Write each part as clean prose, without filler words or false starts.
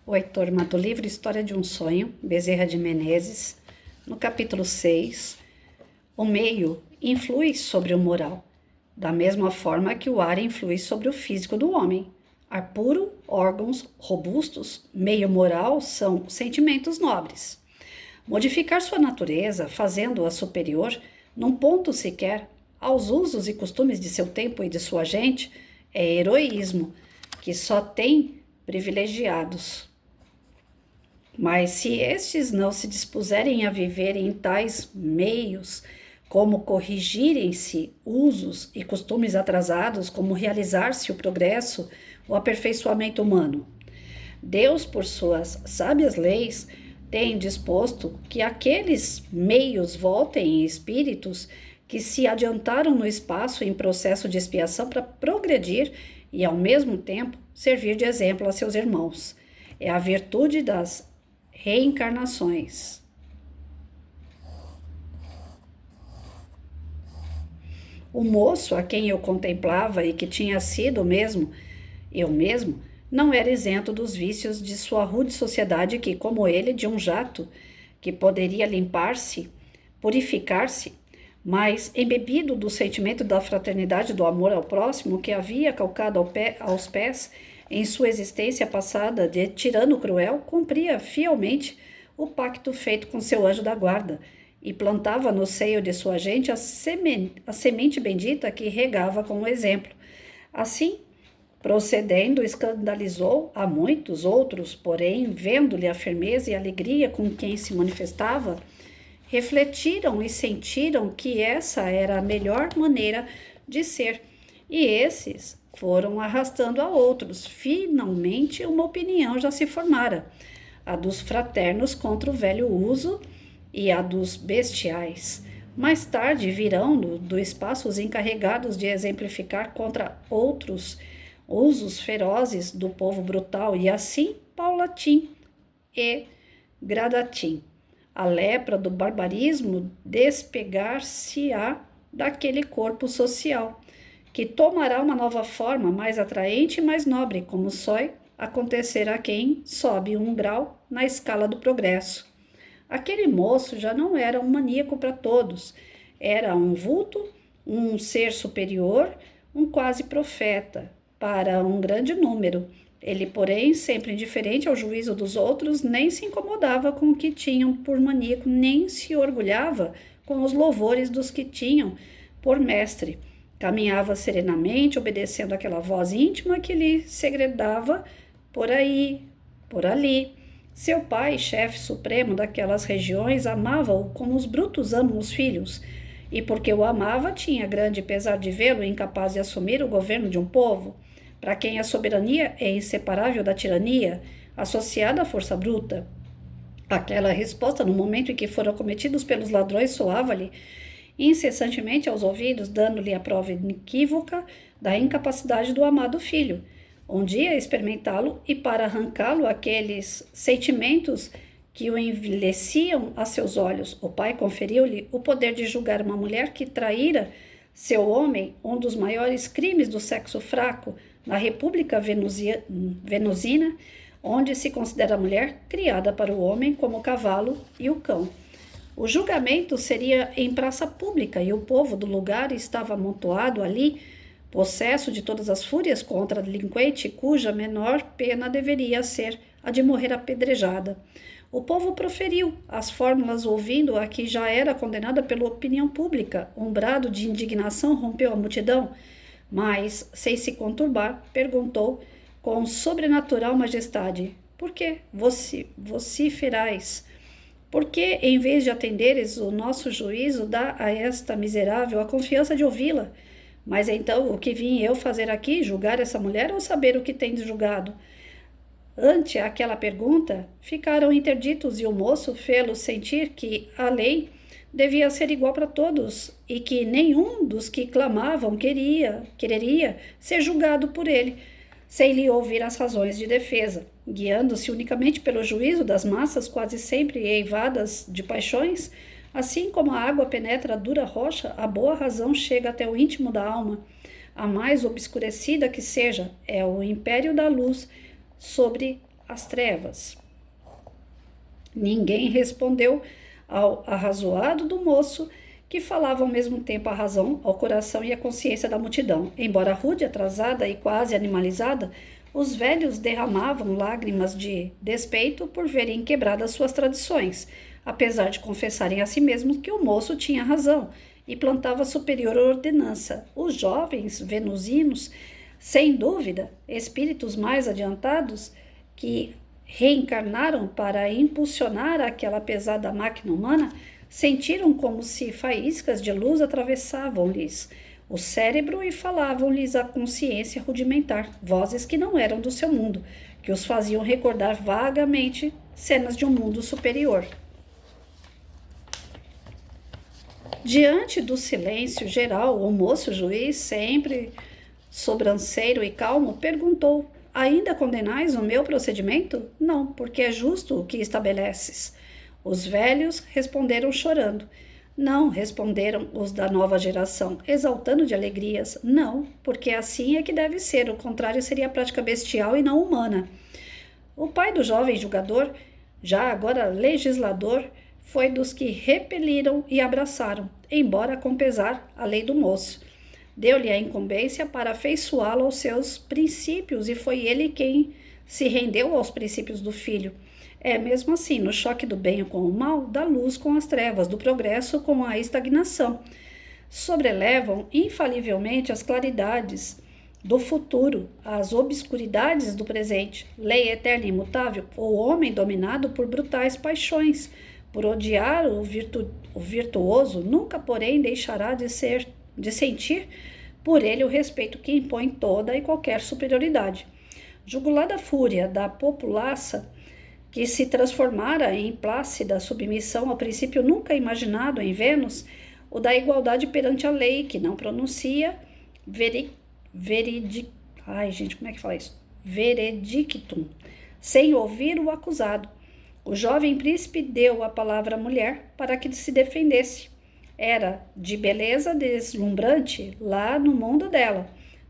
Oi, turma do livro História de um Sonho, Bezerra de Menezes, no capítulo 6, o meio influi sobre o moral, da mesma forma que o ar influi sobre o físico do homem. Ar puro, órgãos robustos, meio moral são sentimentos nobres. Modificar sua natureza, fazendo-a superior, num ponto sequer, aos usos e costumes de seu tempo e de sua gente, é heroísmo, que só tem privilegiados. Mas se estes não se dispuserem a viver em tais meios, como corrigirem-se usos e costumes atrasados, como realizar-se o progresso, o aperfeiçoamento humano, Deus, por suas sábias leis, tem disposto que aqueles meios voltem em espíritos que se adiantaram no espaço em processo de expiação para progredir e, ao mesmo tempo, servir de exemplo a seus irmãos. É a virtude das reencarnações. O moço a quem eu contemplava e que tinha sido eu mesmo, não era isento dos vícios de sua rude sociedade que, como ele, de um jato, que poderia limpar-se, purificar-se, mas embebido do sentimento da fraternidade do amor ao próximo que havia calcado aos pés em sua existência passada de tirano cruel, cumpria fielmente o pacto feito com seu anjo da guarda e plantava no seio de sua gente a semente bendita que regava com o exemplo. Assim, procedendo, escandalizou a muitos outros, porém, vendo-lhe a firmeza e a alegria com quem se manifestava, refletiram e sentiram que essa era a melhor maneira de ser, e esses foram arrastando a outros. Finalmente, uma opinião já se formara, a dos fraternos contra o velho uso e a dos bestiais. Mais tarde virão do espaço os encarregados de exemplificar contra outros usos ferozes do povo brutal, e assim, paulatim e gradatim, a lepra do barbarismo despegar-se-á daquele corpo social, que tomará uma nova forma mais atraente e mais nobre, como só acontecer a quem sobe um grau na escala do progresso. Aquele moço já não era um maníaco para todos, era um vulto, um ser superior, um quase profeta para um grande número. Ele, porém, sempre indiferente ao juízo dos outros, nem se incomodava com o que tinham por maníaco, nem se orgulhava com os louvores dos que tinham por mestre. Caminhava serenamente, obedecendo aquela voz íntima que lhe segredava por aí, por ali. Seu pai, chefe supremo daquelas regiões, amava-o como os brutos amam os filhos, e porque o amava, tinha grande pesar de vê-lo incapaz de assumir o governo de um povo, para quem a soberania é inseparável da tirania, associada à força bruta. Aquela resposta, no momento em que foram cometidos pelos ladrões, soava-lhe incessantemente aos ouvidos, dando-lhe a prova inequívoca da incapacidade do amado filho. Um dia experimentá-lo e para arrancá-lo aqueles sentimentos que o envelheciam a seus olhos, o pai conferiu-lhe o poder de julgar uma mulher que traíra seu homem, um dos maiores crimes do sexo fraco, na República Venusina, onde se considera a mulher criada para o homem como o cavalo e o cão. O julgamento seria em praça pública e o povo do lugar estava amontoado ali, possesso de todas as fúrias contra a delinquente, cuja menor pena deveria ser a de morrer apedrejada. O povo proferiu as fórmulas ouvindo a que já era condenada pela opinião pública. Um brado de indignação rompeu a multidão, mas, sem se conturbar, perguntou com sobrenatural majestade: por que vociferais? Por que, em vez de atenderes o nosso juízo, dá a esta miserável a confiança de ouvi-la? Mas então, o que vim eu fazer aqui? Julgar essa mulher ou saber o que tendes julgado? Ante aquela pergunta, ficaram interditos e o moço fê-los sentir que a lei devia ser igual para todos e que nenhum dos que clamavam quereria ser julgado por ele, sem lhe ouvir as razões de defesa. Guiando-se unicamente pelo juízo das massas, quase sempre eivadas de paixões, assim como a água penetra a dura rocha, a boa razão chega até o íntimo da alma. A mais obscurecida que seja, é o império da luz sobre as trevas. Ninguém respondeu ao arrazoado do moço, que falava ao mesmo tempo a razão, ao coração e à consciência da multidão. Embora rude, atrasada e quase animalizada, os velhos derramavam lágrimas de despeito por verem quebradas suas tradições, apesar de confessarem a si mesmos que o moço tinha razão e plantava superior ordenança. Os jovens venusinos, sem dúvida, espíritos mais adiantados, que reencarnaram para impulsionar aquela pesada máquina humana, sentiram como se faíscas de luz atravessavam-lhes o cérebro e falavam-lhes a consciência rudimentar, vozes que não eram do seu mundo, que os faziam recordar vagamente cenas de um mundo superior. Diante do silêncio geral, o moço juiz, sempre sobranceiro e calmo, perguntou: ainda condenais o meu procedimento? Não, porque é justo o que estabeleces. Os velhos responderam chorando. Não, responderam os da nova geração, exaltando de alegrias. Não, porque assim é que deve ser, o contrário seria a prática bestial e não humana. O pai do jovem julgador, já agora legislador, foi dos que repeliram e abraçaram, embora com pesar, a lei do moço. Deu-lhe a incumbência para afeiçoá-lo aos seus princípios e foi ele quem se rendeu aos princípios do filho. É mesmo assim, no choque do bem com o mal, da luz com as trevas, do progresso com a estagnação. Sobrelevam infalivelmente as claridades do futuro, as obscuridades do presente. Lei eterna e imutável, o homem dominado por brutais paixões, por odiar o virtuoso, nunca, porém, deixará de sentir por ele o respeito que impõe toda e qualquer superioridade. Jugulada fúria da populaça, que se transformara em plácida submissão ao princípio nunca imaginado em Vênus, o da igualdade perante a lei, que não pronuncia veredictum, sem ouvir o acusado. O jovem príncipe deu a palavra à mulher para que se defendesse. Era de beleza deslumbrante lá no mundo dela,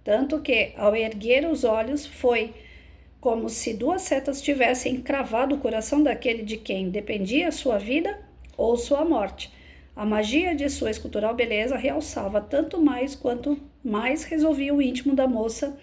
tanto que, ao erguer os olhos, foi como se duas setas tivessem cravado o coração daquele de quem dependia sua vida ou sua morte. A magia de sua escultural beleza realçava tanto mais quanto mais resolvia o íntimo da moça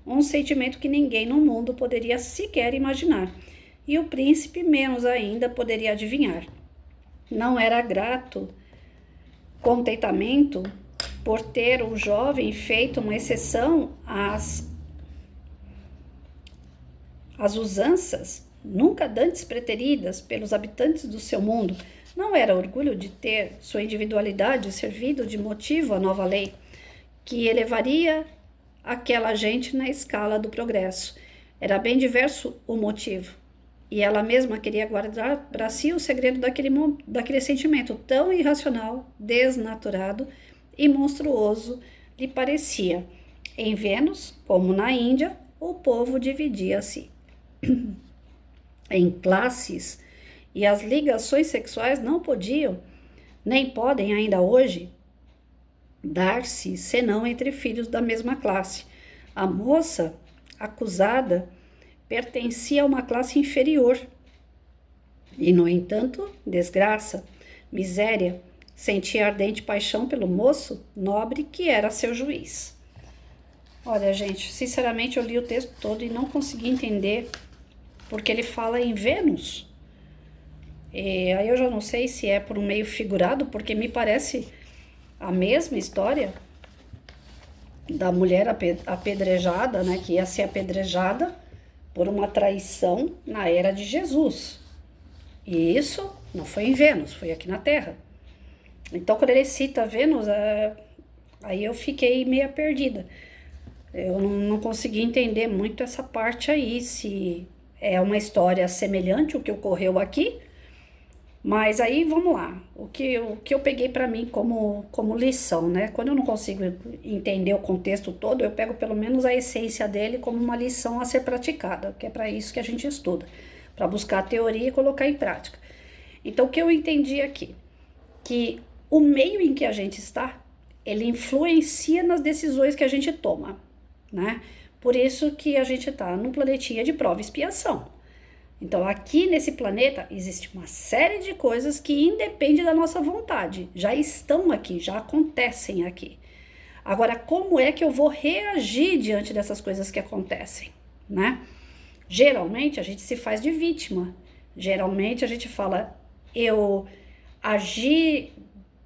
um sentimento que ninguém no mundo poderia sequer imaginar, e o príncipe menos ainda poderia adivinhar. Não era grato contentamento por ter o jovem feito uma exceção às usanças nunca dantes preteridas pelos habitantes do seu mundo. Não era orgulho de ter sua individualidade servido de motivo à nova lei, que elevaria aquela gente na escala do progresso. Era bem diverso o motivo, e ela mesma queria guardar para si o segredo daquele sentimento tão irracional, desnaturado e monstruoso lhe parecia. Em Vênus, como na Índia, o povo dividia-se em classes e as ligações sexuais não podiam, nem podem ainda hoje, dar-se senão entre filhos da mesma classe. A moça acusada pertencia a uma classe inferior e, no entanto, desgraça, miséria, sentia ardente paixão pelo moço nobre que era seu juiz. Olha, gente, sinceramente eu li o texto todo e não consegui entender porque ele fala em Vênus. Aí eu já não sei se é por um meio figurado, porque me parece a mesma história da mulher apedrejada, né, que ia ser apedrejada por uma traição na era de Jesus. E isso não foi em Vênus, foi aqui na Terra. Então, quando ele cita Vênus, aí eu fiquei meio perdida. Eu não consegui entender muito essa parte aí, se é uma história semelhante ao que ocorreu aqui. Mas aí, vamos lá, o que eu peguei para mim como lição, né? Quando eu não consigo entender o contexto todo, eu pego pelo menos a essência dele como uma lição a ser praticada, que é para isso que a gente estuda, para buscar a teoria e colocar em prática. Então, o que eu entendi aqui? Que o meio em que a gente está, ele influencia nas decisões que a gente toma, né? Por isso que a gente está num planetinha de prova e expiação. Então, aqui nesse planeta existe uma série de coisas que independem da nossa vontade, já estão aqui, já acontecem aqui. Agora, como é que eu vou reagir diante dessas coisas que acontecem, né? Geralmente a gente se faz de vítima. Geralmente a gente fala, eu agi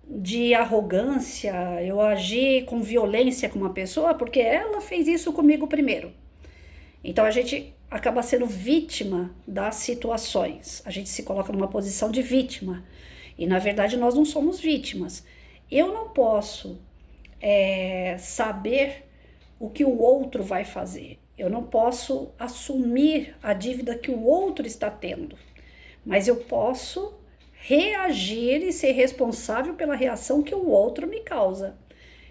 de arrogância, eu agi com violência com uma pessoa porque ela fez isso comigo primeiro. Então a gente acaba sendo vítima das situações. A gente se coloca numa posição de vítima. E na verdade nós não somos vítimas. Eu não posso saber o que o outro vai fazer. Eu não posso assumir a dívida que o outro está tendo. Mas eu posso reagir e ser responsável pela reação que o outro me causa.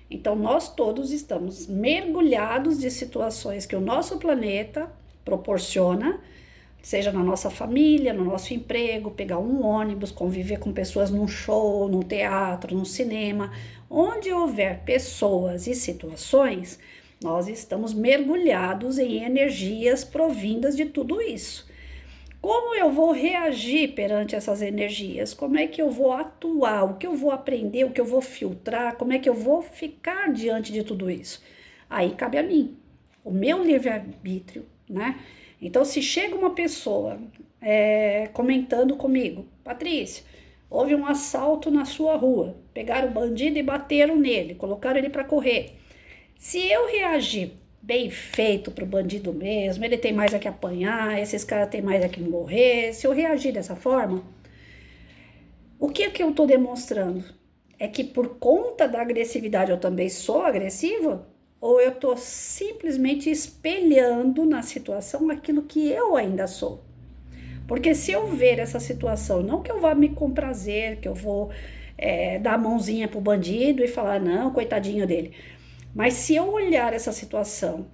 Então, nós todos estamos mergulhados de situações que o nosso planeta proporciona, seja na nossa família, no nosso emprego, pegar um ônibus, conviver com pessoas num show, num teatro, num cinema. Onde houver pessoas e situações, nós estamos mergulhados em energias provindas de tudo isso. Como eu vou reagir perante essas energias? Como é que eu vou atuar? O que eu vou aprender? O que eu vou filtrar? Como é que eu vou ficar diante de tudo isso? Aí cabe a mim, o meu livre-arbítrio, né? Então, se chega uma pessoa comentando comigo, Patrícia, houve um assalto na sua rua, pegaram o bandido e bateram nele, colocaram ele para correr. Se eu reagir bem feito pro bandido mesmo, ele tem mais a que apanhar, esses caras têm mais a que morrer, se eu reagir dessa forma, o que eu tô demonstrando? É que por conta da agressividade eu também sou agressiva? Ou eu tô simplesmente espelhando na situação aquilo que eu ainda sou? Porque se eu ver essa situação, não que eu vá me comprazer, que eu vou dar a mãozinha pro bandido e falar, não, coitadinho dele. Mas se eu olhar essa situação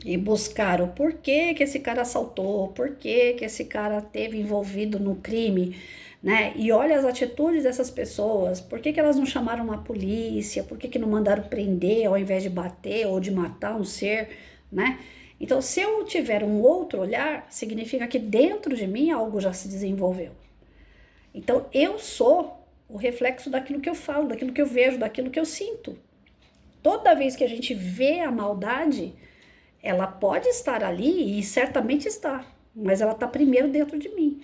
e buscar o porquê que esse cara assaltou, porquê que esse cara teve envolvido no crime, né? E olha as atitudes dessas pessoas, por que elas não chamaram a polícia, por que não mandaram prender ao invés de bater ou de matar um ser, né? Então, se eu tiver um outro olhar, significa que dentro de mim algo já se desenvolveu. Então, eu sou o reflexo daquilo que eu falo, daquilo que eu vejo, daquilo que eu sinto. Toda vez que a gente vê a maldade, ela pode estar ali e certamente está, mas ela está primeiro dentro de mim.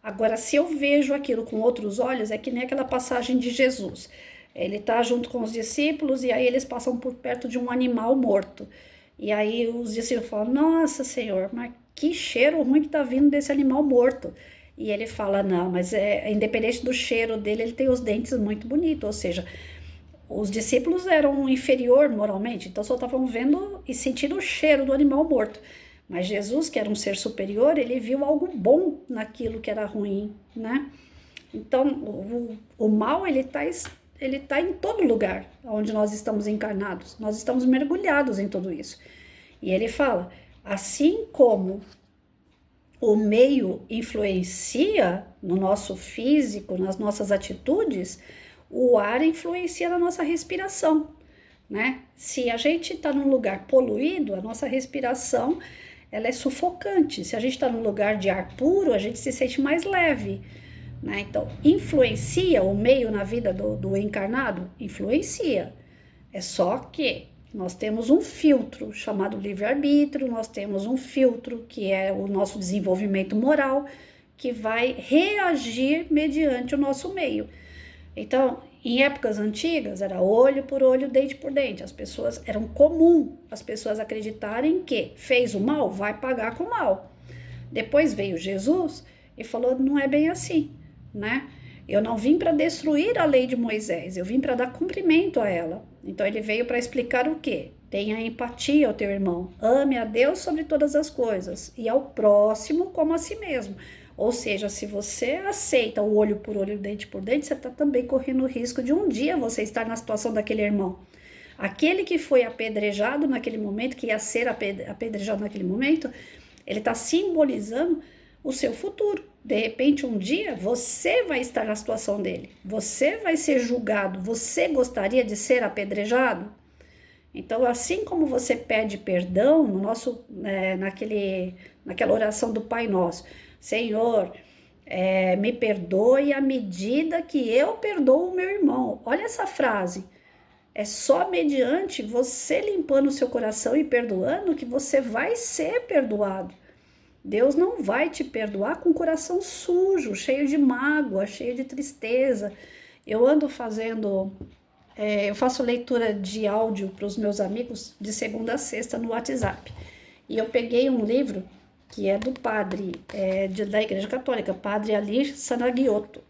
Agora, se eu vejo aquilo com outros olhos, é que nem aquela passagem de Jesus. Ele está junto com os discípulos e aí eles passam por perto de um animal morto. E aí os discípulos falam, nossa Senhor, mas que cheiro ruim que está vindo desse animal morto. E ele fala, não, mas independente do cheiro dele, ele tem os dentes muito bonitos, ou seja, os discípulos eram inferior moralmente, então só estavam vendo e sentindo o cheiro do animal morto. Mas Jesus, que era um ser superior, ele viu algo bom naquilo que era ruim, né? Então, o mal, ele tá em todo lugar onde nós estamos encarnados. Nós estamos mergulhados em tudo isso. E ele fala, assim como o meio influencia no nosso físico, nas nossas atitudes, o ar influencia na nossa respiração, né? Se a gente está num lugar poluído, a nossa respiração ela é sufocante. Se a gente está num lugar de ar puro, a gente se sente mais leve, né? Então, influencia o meio na vida do encarnado? Influencia. É só que nós temos um filtro chamado livre-arbítrio, nós temos um filtro que é o nosso desenvolvimento moral, que vai reagir mediante o nosso meio. Então, em épocas antigas, era olho por olho, dente por dente. As pessoas, eram comum as pessoas acreditarem que fez o mal, vai pagar com o mal. Depois veio Jesus e falou, não é bem assim, né? Eu não vim para destruir a lei de Moisés, eu vim para dar cumprimento a ela. Então, ele veio para explicar o quê? Tenha empatia ao teu irmão, ame a Deus sobre todas as coisas e ao próximo como a si mesmo. Ou seja, se você aceita o olho por olho, dente por dente, você está também correndo o risco de um dia você estar na situação daquele irmão. Aquele que foi apedrejado naquele momento, que ia ser apedrejado naquele momento, ele está simbolizando o seu futuro. De repente, um dia, você vai estar na situação dele. Você vai ser julgado. Você gostaria de ser apedrejado? Então, assim como você pede perdão, naquela oração do Pai Nosso, Senhor, me perdoe à medida que eu perdoo o meu irmão. Olha essa frase. É só mediante você limpando o seu coração e perdoando que você vai ser perdoado. Deus não vai te perdoar com o coração sujo, cheio de mágoa, cheio de tristeza. Eu ando fazendo, eu faço leitura de áudio para os meus amigos de segunda a sexta no WhatsApp. E eu peguei um livro que é do padre da Igreja Católica, Padre Alir Sanagiotto,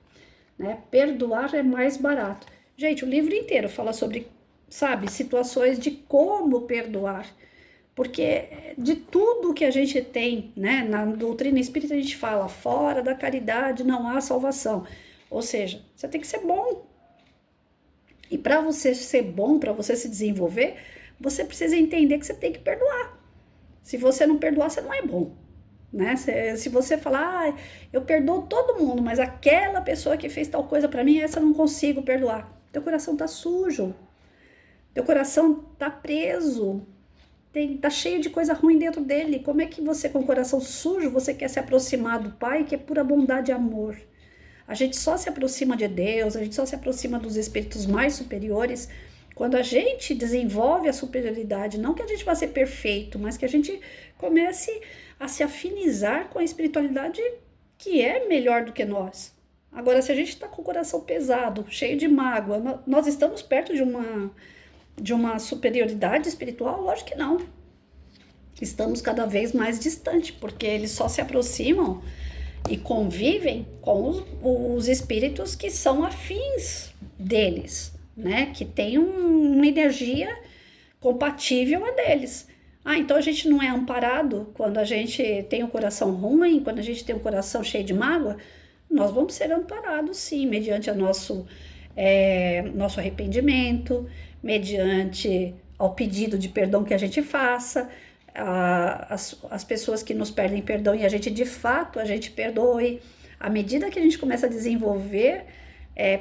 né? Perdoar é mais barato. Gente, o livro inteiro fala sobre, sabe, situações de como perdoar. Porque de tudo que a gente tem, né, na doutrina espírita a gente fala, fora da caridade não há salvação. Ou seja, você tem que ser bom. E para você ser bom, para você se desenvolver, você precisa entender que você tem que perdoar. Se você não perdoar, você não é bom. Né? Se você falar, eu perdoo todo mundo, mas aquela pessoa que fez tal coisa para mim, essa eu não consigo perdoar. Teu coração tá sujo. Teu coração tá preso. Tá cheio de coisa ruim dentro dele. Como é que você, com o coração sujo, você quer se aproximar do Pai, que é pura bondade e amor? A gente só se aproxima de Deus, a gente só se aproxima dos espíritos mais superiores quando a gente desenvolve a superioridade. Não que a gente vá ser perfeito, mas que a gente comece a se afinizar com a espiritualidade que é melhor do que nós. Agora, se a gente está com o coração pesado, cheio de mágoa, nós estamos perto de uma superioridade espiritual? Lógico que não. Estamos cada vez mais distantes, porque eles só se aproximam e convivem com os espíritos que são afins deles, né? Que tem uma energia compatível a deles. Então a gente não é amparado quando a gente tem o coração ruim, quando a gente tem o coração cheio de mágoa? Nós vamos ser amparados, sim, mediante nosso arrependimento, mediante ao pedido de perdão que a gente faça, as pessoas que nos pedem perdão e a gente de fato perdoe. À medida que a gente começa a desenvolver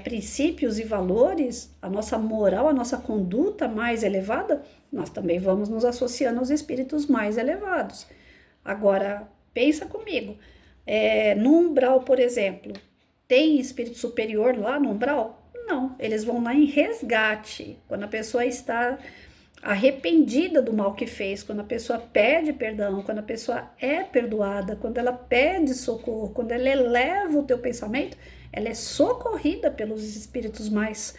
princípios e valores, a nossa moral, a nossa conduta mais elevada, nós também vamos nos associando aos espíritos mais elevados. Agora, pensa comigo, no umbral, por exemplo, tem espírito superior lá no umbral? Não, eles vão lá em resgate, quando a pessoa está arrependida do mal que fez, quando a pessoa pede perdão, quando a pessoa é perdoada, quando ela pede socorro, quando ela eleva o teu pensamento, ela é socorrida pelos espíritos mais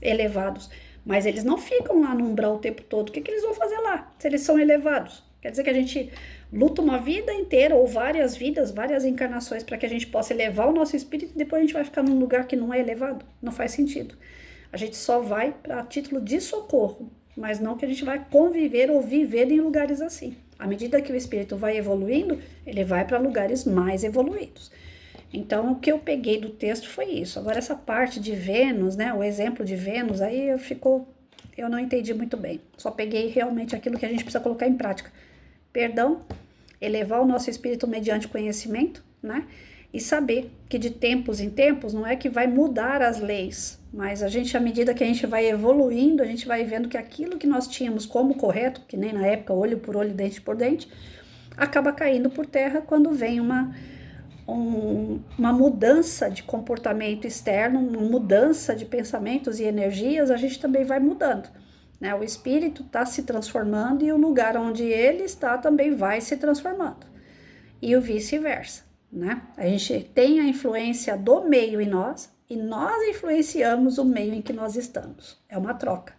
elevados. Mas eles não ficam lá no umbral o tempo todo. O que eles vão fazer lá, se eles são elevados? Quer dizer que a gente luta uma vida inteira, ou várias vidas, várias encarnações, para que a gente possa elevar o nosso espírito e depois a gente vai ficar num lugar que não é elevado? Não faz sentido. A gente só vai para título de socorro, mas não que a gente vai conviver ou viver em lugares assim. À medida que o espírito vai evoluindo, ele vai para lugares mais evoluídos. Então, o que eu peguei do texto foi isso. Agora, essa parte de Vênus, né, o exemplo de Vênus, aí eu não entendi muito bem. Só peguei realmente aquilo que a gente precisa colocar em prática. Perdão, elevar o nosso espírito mediante conhecimento, né? E saber que de tempos em tempos não é que vai mudar as leis, mas a gente, à medida que a gente vai evoluindo, a gente vai vendo que aquilo que nós tínhamos como correto, que nem na época olho por olho, dente por dente, acaba caindo por terra quando vem uma mudança de comportamento externo, uma mudança de pensamentos e energias, a gente também vai mudando. Né? O espírito está se transformando e o lugar onde ele está também vai se transformando. E o vice-versa. Né? A gente tem a influência do meio em nós e nós influenciamos o meio em que nós estamos. É uma troca.